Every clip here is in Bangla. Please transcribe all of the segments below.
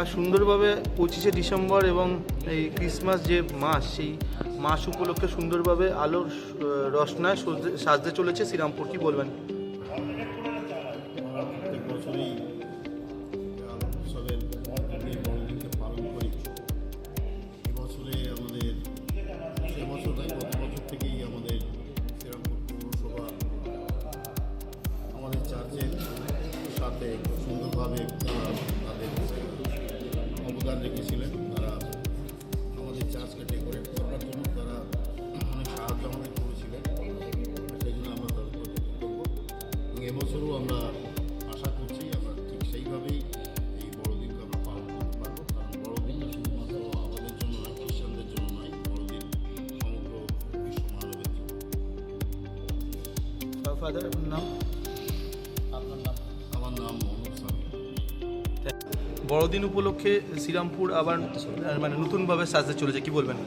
এবার সুন্দরভাবে 25শে ডিসেম্বর এবং এই ক্রিসমাস যে মাস, সেই মাস উপলক্ষে সুন্দরভাবে আলোর রসনায় সাজতে চলেছে শ্রীরামপুর। কি বলবেন? প্রত্যেক বছরই আলোর উৎসবের এই বড়দিনকে পালন করি। এবছরে আমাদের সে বছর নয়, গত বছর থেকেই আমাদের শ্রীরামপুর পৌরসভা আমাদের চার্চের সাথে খুব সুন্দরভাবে তাদের অবদান রেখেছিলেন। তারা আমাদের চার্চকে ডেকোরেট করার জন্য তারা অনেক সাহায্য আমাদের করেছিলেন। সেই জন্য আমরা তাদের প্রতি কৃতজ্ঞ। এবং এবছরও আমরা আশা করছি আমরা ঠিক সেইভাবেই এই বড়দিনকে আমরা পালন করতে পারবো। কারণ বড়দিনটা শুধুমাত্র আমাদের জন্য নয়, খ্রিস্টানদের জন্য নয়, বড়দিন সমগ্র বিশ্ব মানবের জন্য। ফাদার, আপনার নাম? আপনার নাম? আমার নাম মোহাম্মদ সামি। বড়দিন উপলক্ষে শ্রীরামপুর আবার মানে নতুনভাবে সাজতে চলেছে, কি বলবেন?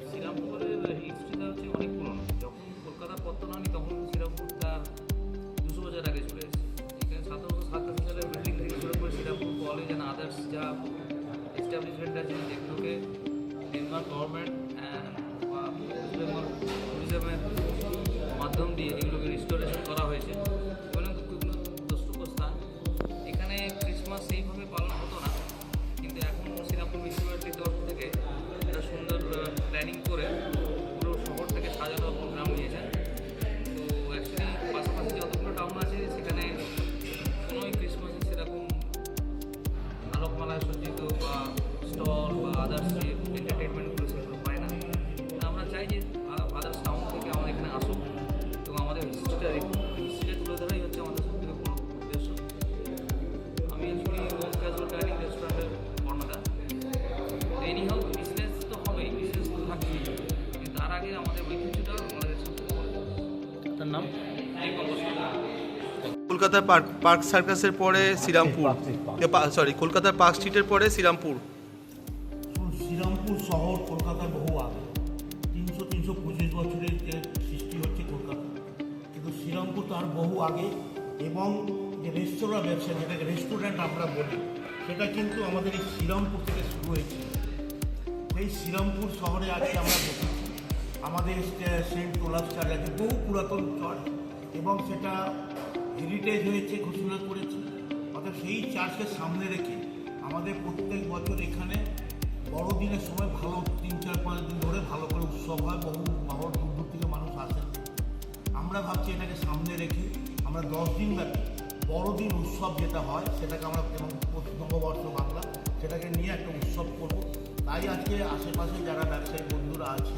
শ্রীরামপুরের হিস্ট্রিটা হচ্ছে অনেক পুরনো। যখন কলকাতা পত্তন হয়নি তখন শ্রীরামপুরটা 200 বছর আগে চলে এসেছে। এখানে 1787 সালের বিল্ডিং থেকে শুরু করে শ্রীরামপুর কলেজ অ্যান্ড আদার্স যা এস্টাবলিশমেন্ট আছে যেগুলোকে ডেনমার্ক গভর্নমেন্ট বা ওয়েস্ট বেঙ্গল ট্যুরিজমের মাধ্যম দিয়ে এগুলোকে রিস্টোরেশন করা হয়েছে। এগুলো খুব দ্রষ্টব্য স্থান। এখানে ক্রিসমাস সেইভাবে পালন হতো না, কিন্তু এখন শ্রীরামপুর মিউনিসিপ্যালিটির তরফ থেকে একটা সুন্দর প্ল্যানিং করে পুরো শহরটাকে সাজানো প্রোগ্রাম নিয়েছেন। তো অ্যাকচুয়ালি পাশাপাশি যতগুলো টাউন আছে সেখানে কোনোই ক্রিসমাসে সেরকম আলোকমালায় সজ্জিত বা স্টল বা আদার্স যে এন্টারটেনমেন্টগুলো সেগুলো পায় না। আমরা চাই যে আদার্স টাউন থেকে আমাদের এখানে আসুক এবং আমাদের হিস্ট্রিটা তুলে ধরাই হচ্ছে আমাদের সবথেকে বড় উদ্দেশ্য। আমি অ্যাকচুয়ালি হোম ক্যাজুয়াল ডাইনিং রেস্টুরেন্টের কর্ণধার। এনিহাউ বিজনেস তো হবেই, বিজনেস তো থাকবেই, কিন্তু তার আগে আমাদের ঐতিহ্যটাও আমাদের সবথেকে বড়। আপনার নাম? এই কলকাতার পার্ক সার্কাসের পরে শ্রীরামপুর, কলকাতার পার্ক স্ট্রিটের পরে শ্রীরামপুর। শ্রীরামপুর শহর কলকাতার বহু আগে, 325 বছরের যে সৃষ্টি হচ্ছে কলকাতা, কিন্তু শ্রীরামপুর তার বহু আগে। এবং যে রেস্তোরাঁ ব্যবসা, যেটাকে রেস্টুরেন্ট আমরা বলি, সেটা কিন্তু আমাদের এই শ্রীরামপুর থেকে শুরু হয়েছে। এই শ্রীরামপুর শহরে আজকে আমরা দেখেছি আমাদের সেন্ট ওলাফ চার্চ আছে, বহু পুরাতন চার্চ, এবং সেটা হেরিটেজ হয়েছে, ঘোষণা করেছে। অর্থাৎ সেই চার্চকে সামনে রেখে আমাদের প্রত্যেক বছর এখানে বড়দিনের সময় ভালো 3-4-5 দিন ধরে ভালো করে উৎসব হয়। বহু শহর দূর দূর থেকে মানুষ আসেন। আমরা ভাবছি এটাকে সামনে রেখে আমরা 10 দিন ব্যাপী বড়দিন উৎসব যেটা হয় সেটাকে আমরা, এবং নববর্ষ বাংলা, সেটাকে নিয়ে একটা উৎসব করব। তাই আজকে আশেপাশে যারা ব্যবসায়ী বন্ধুরা আছে,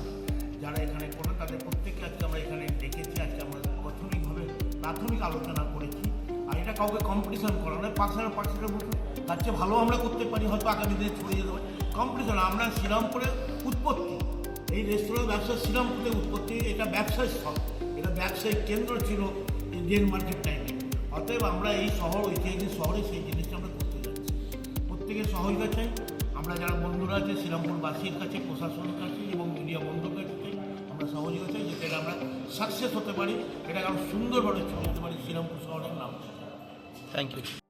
যারা এখানে করে, তাদের প্রত্যেককে আজকে আমরা এখানে ডেকেছি। আজকে আমরা প্রাথমিক আলোচনা করেছি। আর এটা কাউকে কম্পিটিশন করা নয়, পার্সেন্টের মতো তার চেয়ে ভালো আমরা করতে পারি, হয়তো আগামী দিনে ছড়িয়ে যেতে পারি। কম্পিটিশন, আমরা শ্রীরামপুরের উৎপত্তি, এই রেস্তোরাঁ ব্যবসা শ্রীরামপুরের উৎপত্তি। এটা ব্যবসায়ী স্থল, এটা ব্যবসায়িক কেন্দ্র ছিল এই ডেনমার্কের টাইমে। অতএব আমরা এই শহর, ঐতিহাসিক শহরে সেই জিনিসটা আমরা করতে যাচ্ছি। প্রত্যেকের সহযোগিতা চাই। আমরা যারা বন্ধুরা আছে শ্রীরামপুরবাসীর কাছে, প্রশাসনের কাছে এবং মিডিয়া বন্ধুদের কাছে আমরা সহযোগিতা চাই, যাতে আমরা সাকসেস হতে পারি, এটাকে আরও সুন্দরভাবে ছড়িয়ে দিতে পারি শ্রীরামপুর শহরের নাম। Thank you.